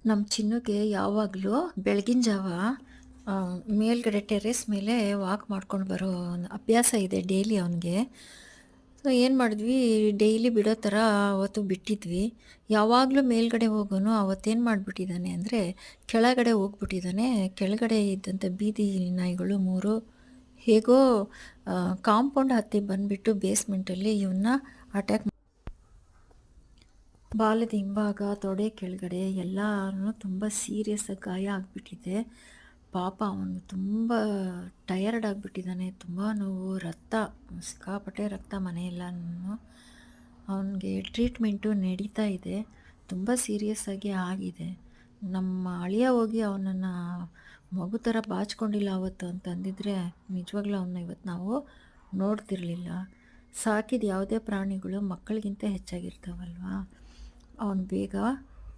ನಮ್ಮ ಚಿನ್ನುಗೆ ಯಾವಾಗಲೂ ಬೆಳಗಿನ ಜಾವ ಆ, ಮೇಲ್ಗಡೆ ಟೆರೇಸ್ ಮೇಲೆ ವಾಕ್ ಮಾಡ್ಕೊಂಡು ಬರೋ ಒಂದು ಅಭ್ಯಾಸ ಇದೆ ಡೈಲಿ ಅವನಿಗೆ. ಸೊ ಏನು ಮಾಡಿದ್ವಿ, ಡೈಲಿ ಬಿಡೋ ಥರ ಅವತ್ತು ಬಿಟ್ಟಿದ್ವಿ. ಯಾವಾಗಲೂ ಮೇಲ್ಗಡೆ ಹೋಗೋನು ಅವತ್ತೇನು ಮಾಡಿಬಿಟ್ಟಿದ್ದಾನೆ ಅಂದರೆ ಕೆಳಗಡೆ ಹೋಗ್ಬಿಟ್ಟಿದ್ದಾನೆ. ಕೆಳಗಡೆ ಇದ್ದಂಥ ಬೀದಿ ನಾಯಿಗಳು ಮೂರು ಹೇಗೋ ಕಾಂಪೌಂಡ್ ಹತ್ತಿ ಬಂದುಬಿಟ್ಟು ಬೇಸ್ಮೆಂಟಲ್ಲಿ ಇವನ್ನ ಅಟ್ಯಾಕ್, ಬಾಲದ ಹಿಂಭಾಗ, ತೊಡೆ ಕೆಳಗಡೆ ಎಲ್ಲನೂ ತುಂಬ ಸೀರಿಯಸ್ಸಾಗಿ ಗಾಯ ಆಗಿಬಿಟ್ಟಿದೆ. ಪಾಪ ಅವನು ತುಂಬ ಟಯರ್ಡ್ ಆಗಿಬಿಟ್ಟಿದ್ದಾನೆ. ತುಂಬ ನೋವು, ರಕ್ತ, ಸಿಕ್ಕಾಪಟ್ಟೆ ರಕ್ತ ಮನೆಯೆಲ್ಲನೂ. ಅವನಿಗೆ ಟ್ರೀಟ್ಮೆಂಟು ನಡೀತಾ ಇದೆ. ತುಂಬ ಸೀರಿಯಸ್ಸಾಗಿ ಆಗಿದೆ. ನಮ್ಮ ಅಳಿಯ ಹೋಗಿ ಅವನನ್ನು ಮಗು ಥರ ಬಾಚಿಕೊಂಡಿಲ್ಲ ಅವತ್ತು ಅಂತಂದಿದ್ರೆ ನಿಜವಾಗ್ಲೂ ಅವನ್ನ ಇವತ್ತು ನಾವು ನೋಡ್ತಿರಲಿಲ್ಲ. ಸಾಕಿದ ಯಾವುದೇ ಪ್ರಾಣಿಗಳು ಮಕ್ಕಳಿಗಿಂತ ಹೆಚ್ಚಾಗಿರ್ತಾವಲ್ವ. ಅವನು ಬೇಗ